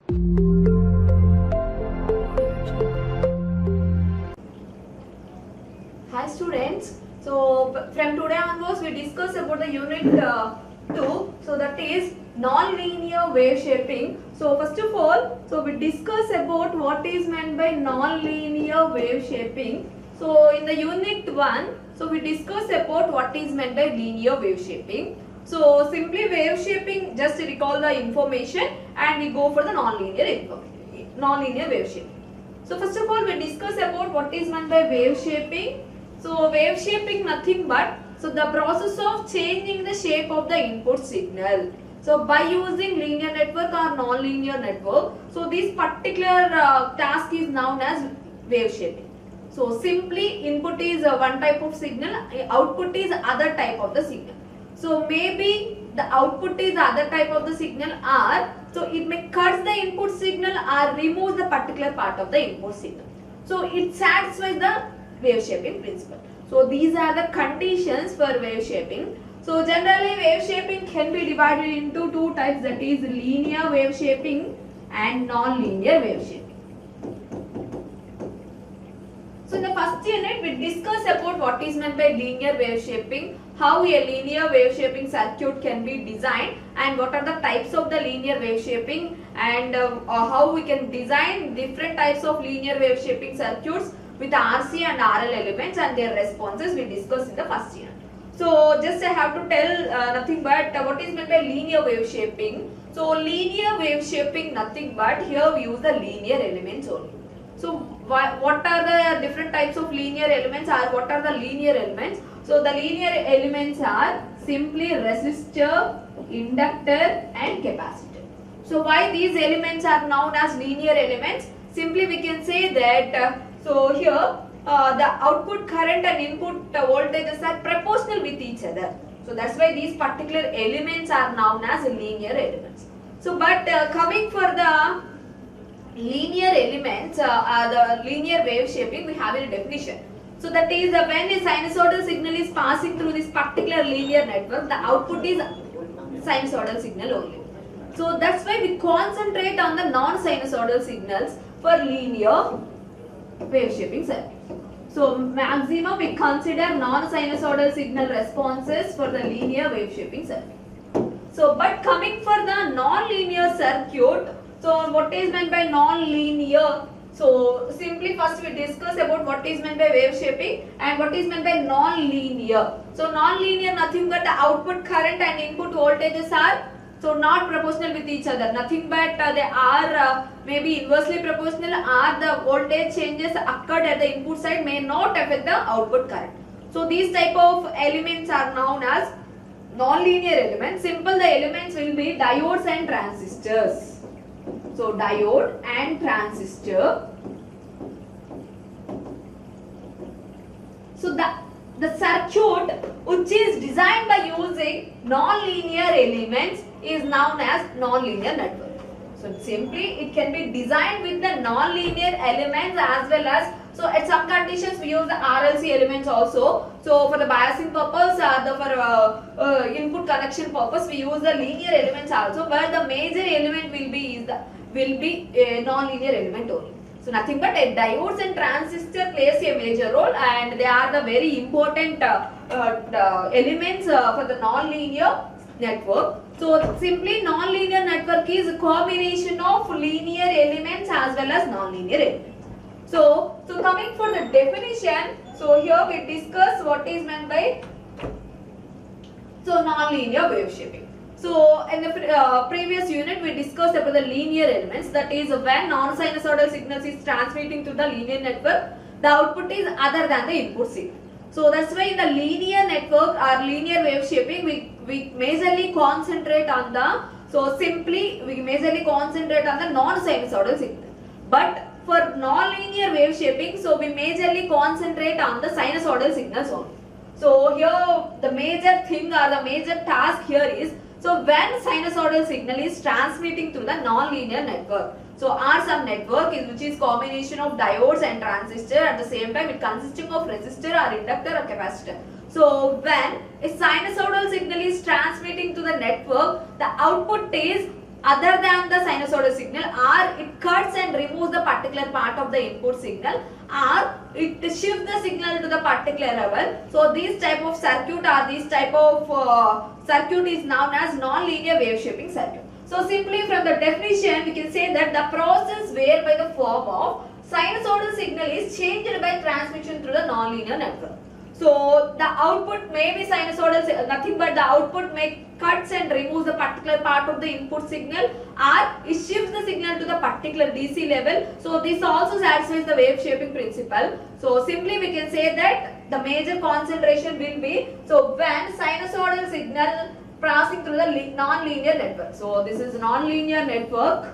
Hi students, from today onwards we discuss about the unit 2, so that is non-linear wave shaping. So first of all, we discuss about what is meant by non-linear wave shaping. So in the unit 1, we discuss about what is meant by linear wave shaping. So simply wave shaping, just recall the information and we go for the non-linear wave shaping. So first of all, we discuss about what is meant by wave shaping. So wave shaping nothing but the process of changing the shape of the input signal. So by using linear network or non-linear network, so this particular task is known as wave shaping. So simply input is one type of signal, output is other type of the signal. So maybe the output is other type of the signal, or so it may cut the input signal or remove the particular part of the input signal. So it satisfies the wave shaping principle. So these are the conditions for wave shaping. So generally wave shaping can be divided into two types, that is linear wave shaping and non-linear wave shaping. So in the first unit we discuss about what is meant by linear wave shaping, how a linear wave shaping circuit can be designed and what are the types of the linear wave shaping, and how we can design different types of linear wave shaping circuits with RC and RL elements and their responses we discussed in the first unit. So just I have to tell nothing but what is meant by linear wave shaping. So linear wave shaping nothing but here we use the linear elements only. So what are the different types of linear elements, or what are the linear elements? So the linear elements are simply resistor, inductor and capacitor. So why these elements are known as linear elements? Simply we can say that so here the output current and input voltages are proportional with each other. So that's why these particular elements are known as linear elements. So but coming for the linear elements, the linear wave shaping, we have a definition. So that is when a sinusoidal signal is passing through this particular linear network, the output is sinusoidal signal only. So that's why we concentrate on the non-sinusoidal signals for linear wave shaping circuit. So maximum we consider non-sinusoidal signal responses for the linear wave shaping circuit. So but coming for the non-linear circuit, so what is meant by non-linear? So simply first we discuss about what is meant by wave shaping and what is meant by non-linear. So non-linear nothing but the output current and input voltages are so not proportional with each other, nothing but they are maybe inversely proportional, or the voltage changes occurred at the input side may not affect the output current. So these type of elements are known as non-linear elements. Simple, the elements will be diodes and transistors. So diode and transistor. So the circuit which is designed by using non-linear elements is known as non-linear network. So simply it can be designed with the non-linear elements as well as, so at some conditions we use the RLC elements also. So for the biasing purpose or for input connection purpose we use the linear elements also, but the major element will be a non-linear element only. So nothing but diodes and transistor plays a major role, and they are the very important elements for the non-linear network. So simply non-linear network is a combination of linear elements as well as non-linear elements. So coming for the definition, so here we discuss what is meant by non-linear wave shaping. So in the previous unit we discussed about the linear elements, that is when non-sinusoidal signals is transmitting to the linear network, the output is other than the input signal. So that's why in the linear network or linear wave shaping we majorly concentrate on the, so simply we majorly concentrate on the non-sinusoidal signal. But for non-linear wave shaping, so we majorly concentrate on the sinusoidal signals only. So here the major thing or the major task here is, so when sinusoidal signal is transmitting through the non-linear network, so R-sum network which is combination of diodes and transistor, at the same time it consisting of resistor or inductor or capacitor. So when a sinusoidal signal is transmitting to the network, the output is other than the sinusoidal signal, or it cuts and removes the particular part of the input signal, or it shifts the signal to the particular level. So these type of circuit or this type of circuit is known as non-linear wave shaping circuit. So simply from the definition we can say that the process whereby the form of sinusoidal signal is changed by transmission through the non-linear network. So the output may be sinusoidal, nothing but the output may cuts and removes the particular part of the input signal, or it shifts the signal to the particular DC level. So this also satisfies the wave shaping principle. So simply we can say that the major concentration will be, so when sinusoidal signal passing through the non-linear network. So this is non-linear network.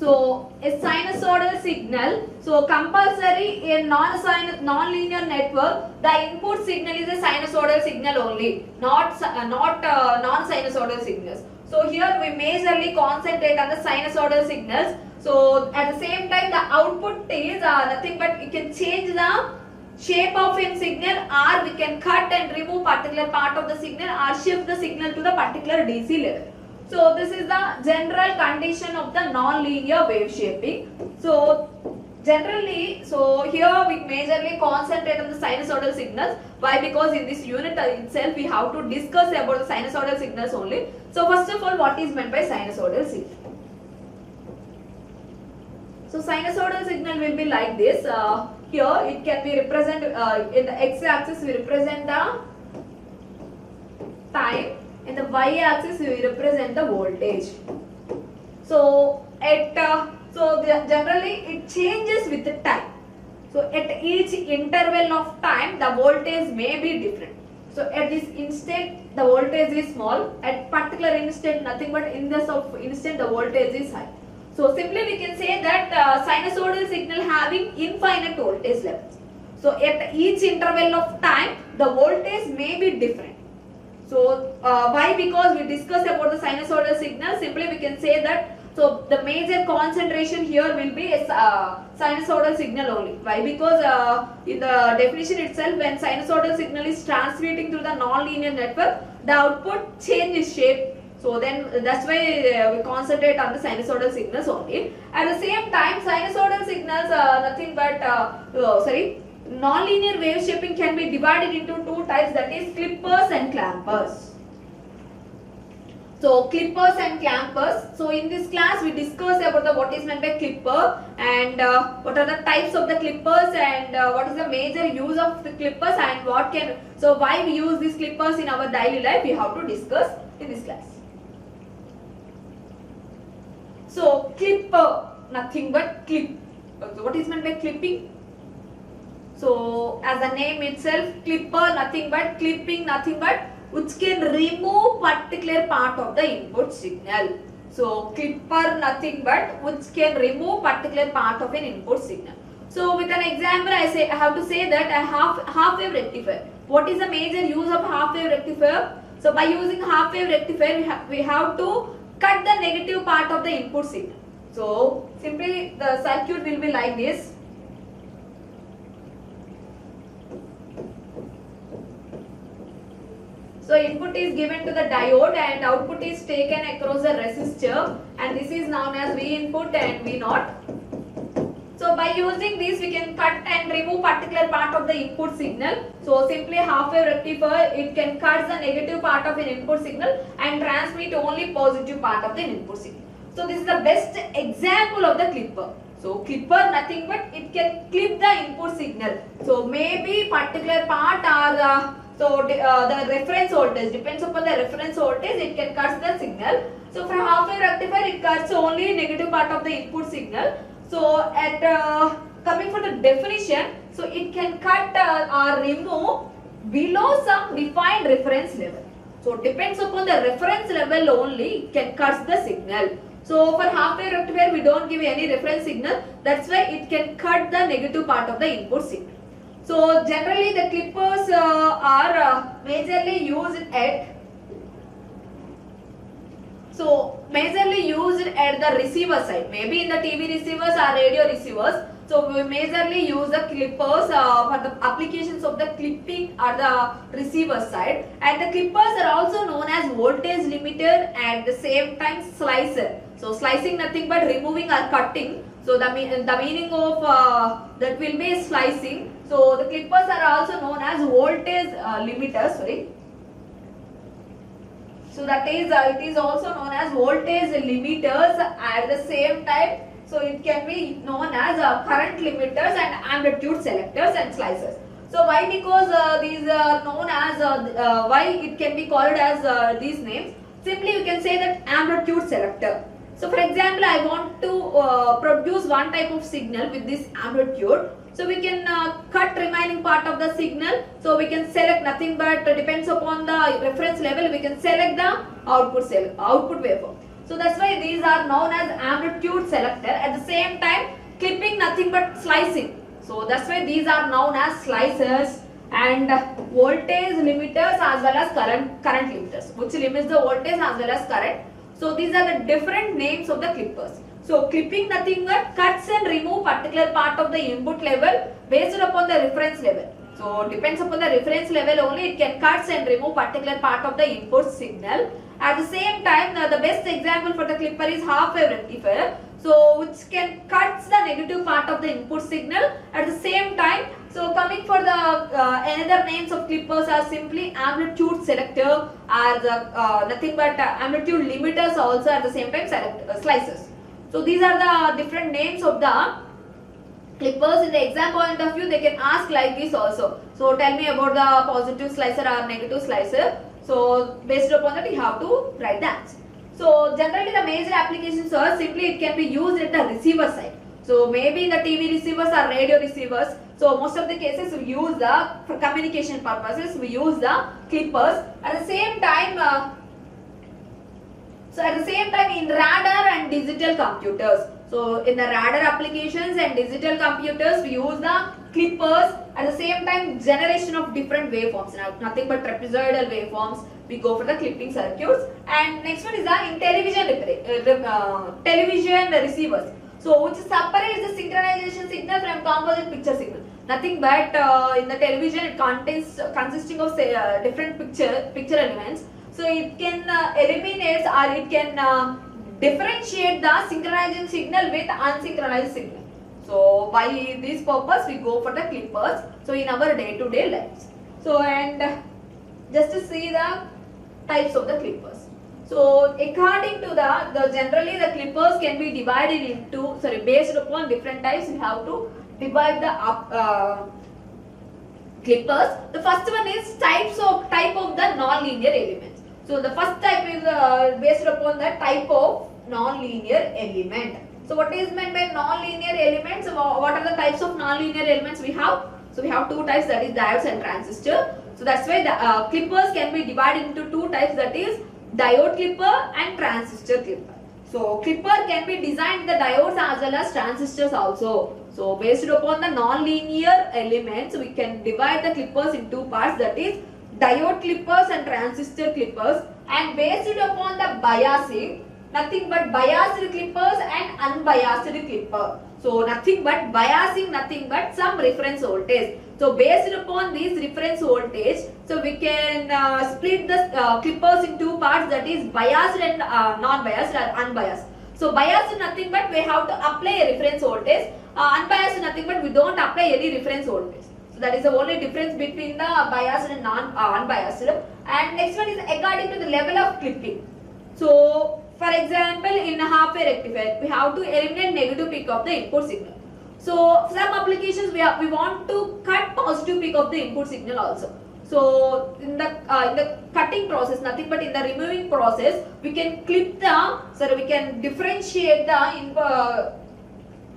So a sinusoidal signal, so compulsory in non-linear network, the input signal is a sinusoidal signal only, not non-sinusoidal signals. So here we majorly concentrate on the sinusoidal signals. So at the same time the output is nothing but we can change the shape of a signal, or we can cut and remove particular part of the signal, or shift the signal to the particular DC level. So this is the general condition of the non-linear wave shaping. So generally, so here we majorly concentrate on the sinusoidal signals. Why? Because in this unit itself we have to discuss about the sinusoidal signals only. So first of all, what is meant by sinusoidal signal? So sinusoidal signal will be like this. Here it can be represented in the x-axis we represent the time. In the y-axis we represent the voltage. So generally it changes with the time. So at each interval of time the voltage may be different. So at this instant the voltage is small, at particular instant nothing but in this of instant the voltage is high. So simply we can say that sinusoidal signal having infinite voltage levels. So at each interval of time the voltage may be different. So why? Because we discussed about the sinusoidal signal. Simply we can say that, so the major concentration here will be a sinusoidal signal only. Why? Because in the definition itself, when sinusoidal signal is transmitting through the non-linear network, the output changes shape. So then that's why we concentrate on the sinusoidal signals only. At the same time, sinusoidal signals nothing but non-linear wave shaping can be divided into two types, that is clippers and clampers. So clippers and clampers. So in this class we discussed about what is meant by clipper, and what are the types of the clippers, and what is the major use of the clippers, and so why we use these clippers in our daily life, we have to discuss in this class. So clipper, nothing but clip. So what is meant by clipping? So as the name itself, clipper, nothing but clipping, nothing but which can remove particular part of the input signal. So clipper, nothing but which can remove particular part of an input signal. So with an example, I have to say that a half wave rectifier. What is the major use of half wave rectifier? So by using half wave rectifier, we have to cut the negative part of the input signal. So simply the circuit will be like this. So input is given to the diode and output is taken across the resistor, and this is known as V input and V naught. So by using this we can cut and remove particular part of the input signal. So simply half wave rectifier, it can cut the negative part of an input signal and transmit only positive part of the input signal. So this is the best example of the clipper. So clipper, nothing but it can clip the input signal. So maybe particular part or the reference voltage, depends upon the reference voltage, it can cut the signal. So for half wave rectifier, it cuts only negative part of the input signal. So at coming for the definition, so it can cut or remove below some defined reference level. So depends upon the reference level only, it can cut the signal. So for half wave rectifier, we don't give any reference signal. That's why it can cut the negative part of the input signal. So generally the clippers are majorly used at the receiver side, maybe in the TV receivers or radio receivers. So we majorly use the clippers for the applications of the clipping or the receiver side, and the clippers are also known as voltage limiter and at the same time slicer. So slicing nothing but removing or cutting. So the meaning of that will be slicing. So the clippers are also known as voltage limiters. Sorry. So that is it is also known as voltage limiters at the same time. So it can be known as current limiters and amplitude selectors and slicers. So why? Because these are known as why it can be called as these names. Simply you can say that amplitude selector. So for example, I want to produce one type of signal with this amplitude. So we can cut remaining part of the signal. So we can select nothing but depends upon the reference level. We can select the output waveform. So that's why these are known as amplitude selector. At the same time, clipping nothing but slicing. So that's why these are known as slicers and voltage limiters as well as current limiters, which limits the voltage as well as current. So these are the different names of the clippers. So clipping nothing but cuts and remove particular part of the input level based upon the reference level. So depends upon the reference level only it can cuts and remove particular part of the input signal. At the same time, the best example for the clipper is half wave rectifier. So which can cuts the negative part of the input signal. At the same time, so coming for the another names of clippers are simply amplitude selector or the nothing but amplitude limiters also at the same time slicers. So these are the different names of the clippers. In the exam point of view, they can ask like this also. So tell me about the positive slicer or negative slicer. So based upon that you have to write the answer. So generally the major applications are simply it can be used at the receiver side. So maybe the TV receivers or radio receivers. So most of the cases we use for communication purposes we use the clippers. At the same time in radar and digital computers. So in the radar applications and digital computers we use the clippers. At the same time generation of different waveforms, nothing but trapezoidal waveforms, we go for the clipping circuits. And next one is the in television receivers. So which separates the synchronization signal from composite picture signal. Nothing but in the television it consisting of different picture elements. So it can eliminate or it can differentiate the synchronizing signal with unsynchronized signal. So by this purpose we go for the clippers. So in our day-to-day lives. So and just to see the types of the clippers. So according to the generally the clippers can be divided into based upon different types we have to divide the clippers. The first one is type of the non-linear elements. So the first type is based upon the type of non-linear element. So what is meant by non-linear elements? What are the types of non-linear elements we have? So we have two types, that is diodes and transistor. So that's why the clippers can be divided into two types, that is diode clipper and transistor clipper. So clipper can be designed the diodes as well as transistors also. So based upon the non-linear elements we can divide the clippers in two parts, that is diode clippers and transistor clippers, and based upon the biasing, nothing but biased clippers and unbiased clipper. So nothing but biasing, nothing but some reference voltage. So based upon this reference voltage, so we can split the clippers in two parts, that is biased and non-biased or unbiased. So biased nothing but we have to apply a reference voltage. Unbiased nothing but we don't apply any reference voltage. So that is the only difference between the biased and unbiased. And next one is according to the level of clipping. So for example, in a half wave rectifier, we have to eliminate negative peak of the input signal. So some applications we want to cut positive peak of the input signal also. So in the cutting process, nothing but in the removing process, we can clip we can differentiate the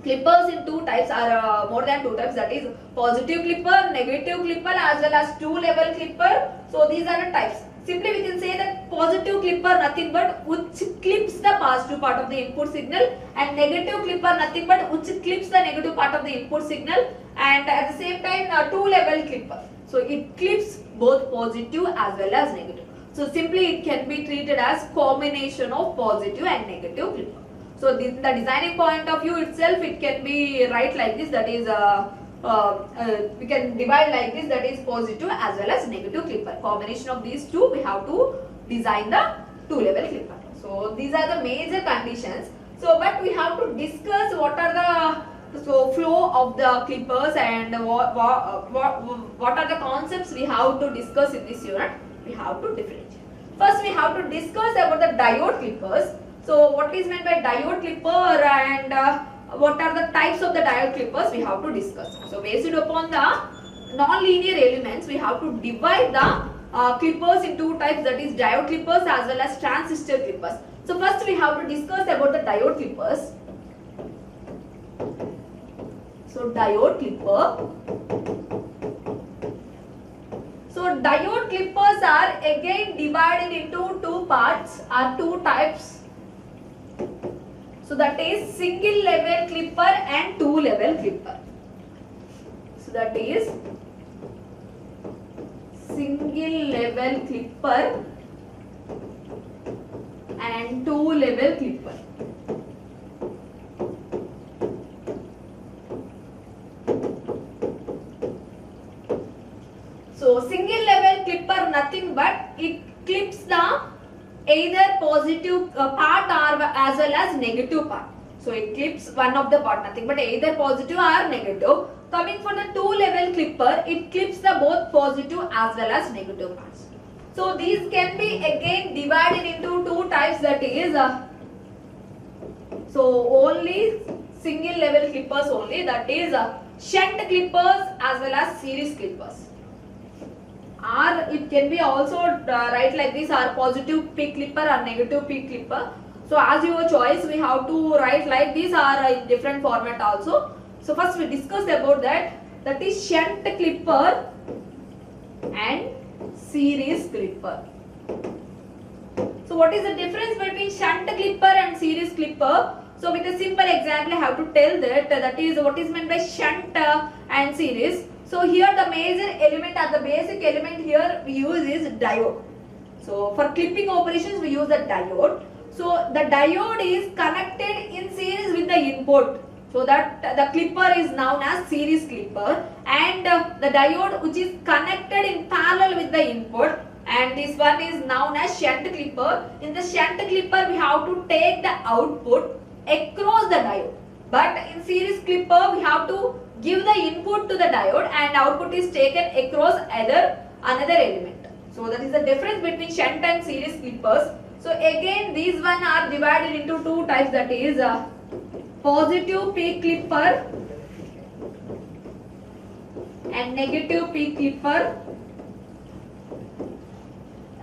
clippers in two types or more than two types, that is positive clipper, negative clipper as well as two level clipper. So these are the types. Simply we can say that positive clipper nothing but which clips the positive part of the input signal, and negative clipper nothing but which clips the negative part of the input signal, and at the same time two level clipper. So it clips both positive as well as negative. So simply it can be treated as combination of positive and negative clipper. So in the designing point of view itself, it can be right like this, that is we can divide like this, that is positive as well as negative clipper. Combination of these two, we have to design the two level clipper. So these are the major conditions. So but we have to discuss what are the flow of the clippers and what are the concepts we have to discuss in this unit. We have to differentiate. First we have to discuss about the diode clippers. So what is meant by diode clipper and what are the types of the diode clippers we have to discuss. So based upon the non-linear elements, we have to divide the clippers into two types, that is diode clippers as well as transistor clippers. So first we have to discuss about the diode clippers. So diode clipper. So diode clippers are again divided into two parts or two types. So that is single level clipper and two level clipper. So that is single level clipper and two level clipper. So single level clipper nothing but it clips the either positive part or as well as negative part. So it clips one of the part, nothing but either positive or negative. Coming for the two level clipper, it clips the both positive as well as negative parts. So these can be again divided into two types, that is so only single level clippers only, that is shunt clippers as well as series clippers. Or it can be also write like this, or positive peak clipper or negative peak clipper. So as your choice, we have to write like this or in different format also. So first we discussed about that, that is shunt clipper and series clipper. So what is the difference between shunt clipper and series clipper? So with a simple example I have to tell that, that is what is meant by shunt and series. So here the major element or the basic element here we use is diode. So for clipping operations we use the diode. So the diode is connected in series with the input. So that the clipper is known as series clipper, and the diode which is connected in parallel with the input, and this one is known as shunt clipper. In the shunt clipper we have to take the output across the diode, but in series clipper we have to give the input to the diode and output is taken across another element. So that is the difference between shunt and series clippers. So again these one are divided into two types, that is positive peak clipper and negative peak clipper.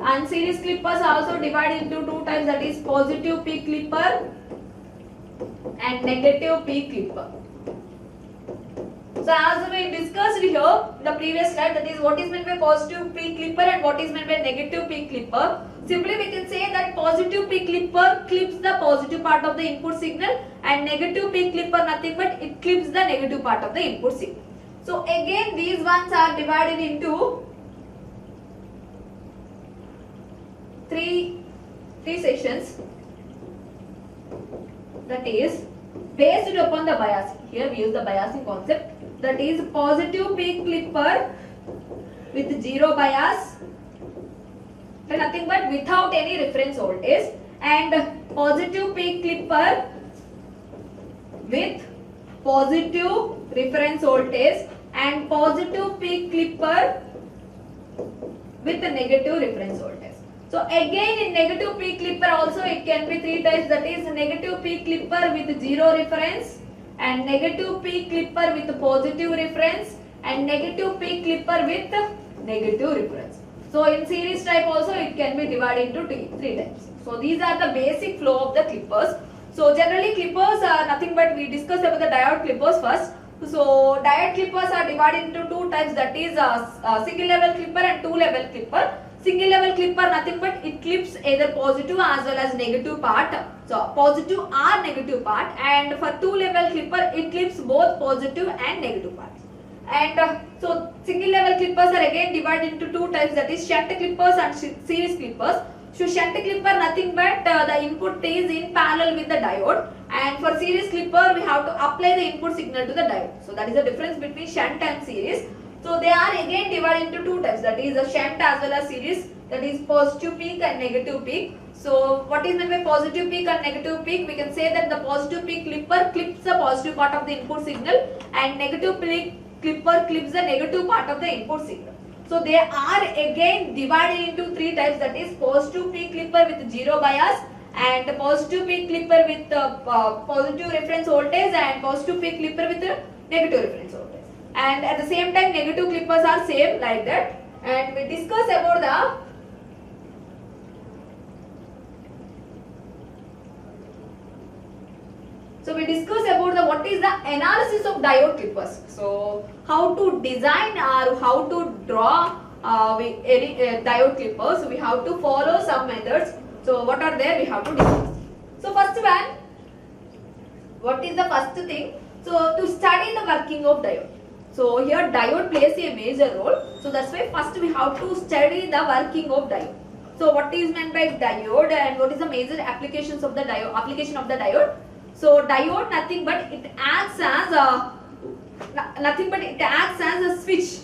And series clippers are also divided into two types, that is positive peak clipper and negative peak clipper. So as we discussed here in the previous slide, that is what is meant by positive peak clipper and what is meant by negative peak clipper. Simply we can say that positive peak clipper clips the positive part of the input signal, and negative peak clipper nothing but it clips the negative part of the input signal. So again these ones are divided into three sections, that is based upon the biasing. Here we use the biasing concept, that is positive peak clipper with zero bias, nothing but without any reference voltage, and positive peak clipper with positive reference voltage, and positive peak clipper with a negative reference voltage. So again in negative peak clipper also it can be three types, that is negative peak clipper with zero reference, and negative peak clipper with positive reference, and negative peak clipper with negative reference. So in series type also it can be divided into three types. So these are the basic flow of the clippers. So generally clippers are nothing but we discussed about the diode clippers first. So diode clippers are divided into two types, that is single level clipper and two level clipper. Single level clipper nothing but it clips either positive as well as negative part, so positive or negative part, and for two level clipper it clips both positive and negative parts. And so single level clippers are again divided into two types, that is shunt clippers and series clippers. So shunt clipper nothing but the input is in parallel with the diode, and for series clipper we have to apply the input signal to the diode. So that is the difference between shunt and series. So they are again divided into two types, that is a shunt as well as series, that is positive peak and negative peak. So what is meant by positive peak and negative peak? We can say that the positive peak clipper clips the positive part of the input signal, and negative peak clipper clips the negative part of the input signal. So they are again divided into three types, that is positive peak clipper with zero bias, and positive peak clipper with positive reference voltage, and positive peak clipper with negative reference voltage. And at the same time negative clippers are same like that. And we discuss about the what is the analysis of diode clippers. So how to design or how to draw diode clippers. So we have to follow some methods. So what are there we have to discuss. So first one, what is the first thing? So to study the working of diode. So here diode plays a major role. So that's why first we have to study the working of diode. So what is meant by diode and what is the major applications of the diode? Application of the diode. So diode nothing but it acts as a switch,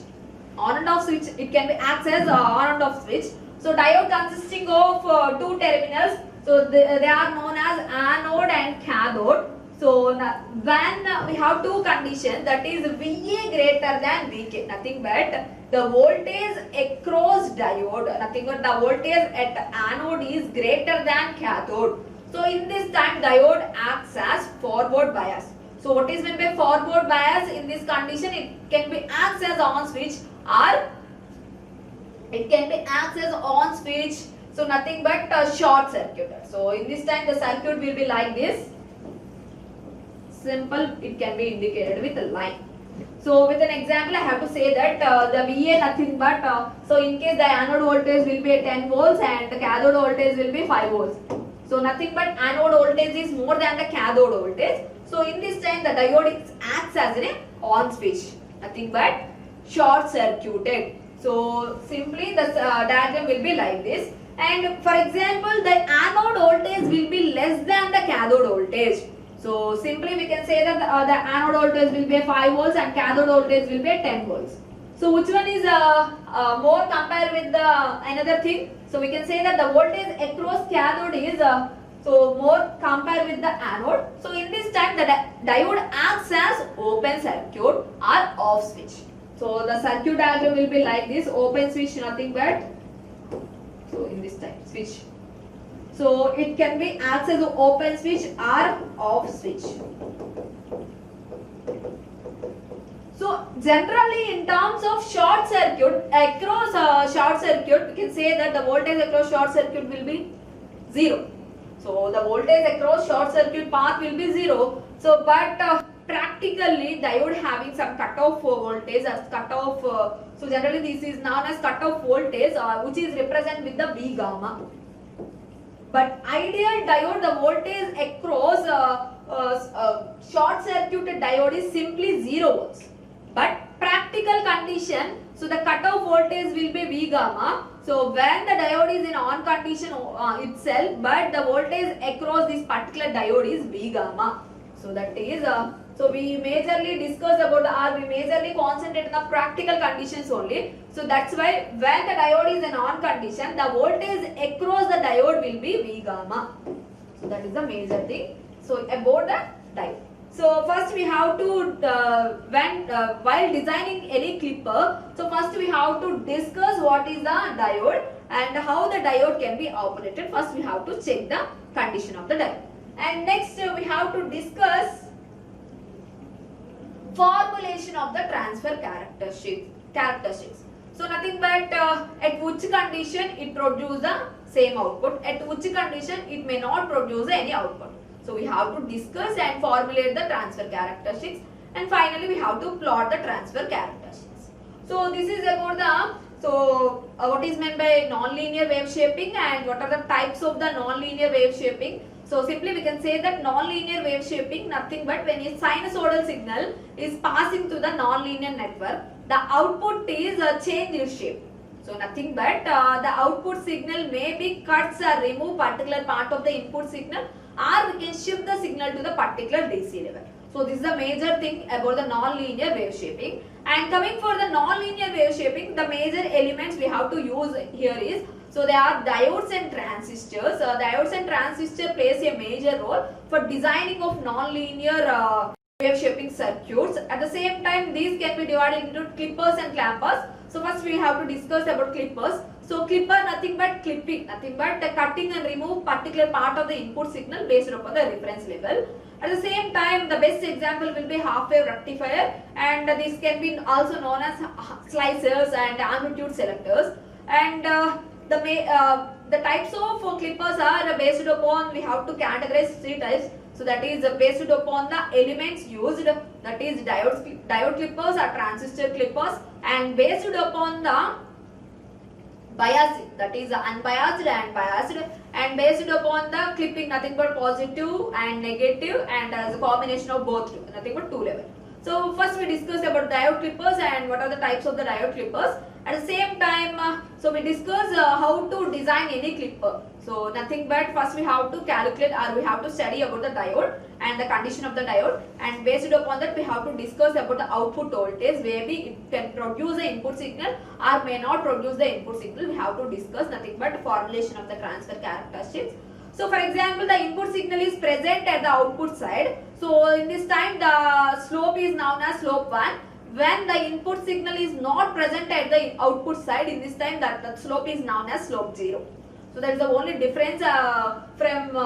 on and off switch. It can be acts as on and off switch. So diode consisting of two terminals. So they are known as anode and cathode. So when we have two conditions, that is VA greater than VK, nothing but the voltage across diode, nothing but the voltage at anode is greater than cathode. So in this time diode acts as forward bias. So what is meant by forward bias? In this condition it can be acts as on switch or it can be acts as on switch. So nothing but a short circuit. So in this time the circuit will be like this. Simple, it can be indicated with a line. So with an example I have to say that the VA nothing but so in case the anode voltage will be 10 volts and the cathode voltage will be 5 volts. So nothing but anode voltage is more than the cathode voltage. So in this time the diode acts as an on switch, nothing but short circuited. So simply the diagram will be like this. And for example the anode voltage will be less than the cathode voltage. So simply we can say that the anode voltage will be 5 volts and cathode voltage will be 10 volts. So which one is more compared with the another thing? So we can say that the voltage across cathode is so more compared with the anode. So in this time the diode acts as open circuit or off switch. So the circuit diagram will be like this: open switch, nothing but so in this time switch. So it can be acts as an open switch or off switch. So generally in terms of short circuit, across short circuit, we can say that the voltage across short circuit will be 0. So the voltage across short circuit path will be 0. So but practically diode having some cutoff voltage as cutoff. So generally this is known as cutoff voltage which is represented with the V gamma. But ideal diode, the voltage across short circuited diode is simply 0 volts. But practical condition, so the cutoff voltage will be V gamma. So when the diode is in on condition itself, but the voltage across this particular diode is V gamma. So that is so we majorly discuss about we majorly concentrate on the practical conditions only. So that's why when the diode is in on condition, the voltage across the diode will be V gamma. So that is the major thing. So about the diode. So first we have to while designing any clipper, so first we have to discuss what is the diode and how the diode can be operated. First we have to check the condition of the diode. And next we have to discuss formulation of the transfer characteristics. So nothing but at which condition it produces the same output, at which condition it may not produce any output. So we have to discuss and formulate the transfer characteristics, and finally we have to plot the transfer characteristics. So this is about the what is meant by non-linear wave shaping and what are the types of the non-linear wave shaping. So simply we can say that non-linear wave shaping nothing but when a sinusoidal signal is passing through the non-linear network, the output is a change in shape. So nothing but the output signal may be cuts or remove particular part of the input signal, or we can shift the signal to the particular DC level. So this is the major thing about the non-linear wave shaping. And coming for the non-linear wave shaping, the major elements we have to use here is, so they are diodes and transistors. Diodes and transistor plays a major role for designing of non-linear wave shaping circuits. At the same time, these can be divided into clippers and clampers. So first we have to discuss about clippers. So clipper nothing but clipping, nothing but cutting and remove particular part of the input signal based upon the reference level. At the same time, the best example will be half wave rectifier, and this can be also known as slicers and amplitude selectors. And the types of clippers are based upon, we have to categorize 3 types. So that is based upon the elements used, that is diode clippers or transistor clippers, and based upon the bias, that is unbiased and biased, and based upon the clipping, nothing but positive and negative, and as a combination of both, nothing but 2 level. So first we discuss about diode clippers and what are the types of the diode clippers. At the same time, so we discuss how to design any clipper. So nothing but first we have to calculate, or we have to study about the diode and the condition of the diode, and based upon that we have to discuss about the output voltage. Maybe it can produce the input signal or may not produce the input signal. We have to discuss nothing but formulation of the transfer characteristics. So for example, the input signal is present at the output side. So in this time the slope is known as slope 1. When the input signal is not present at the output side, in this time that the slope is known as slope 0. So that is the only difference from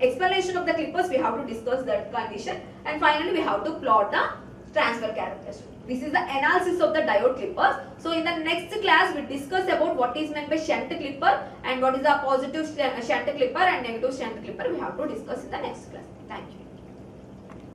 explanation of the clippers. We have to discuss that condition, and finally we have to plot the transfer characteristic. This is the analysis of the diode clippers. So in the next class we discuss about what is meant by shunt clipper and what is the positive shunt clipper and negative shunt clipper. We have to discuss in the next class. Thank you.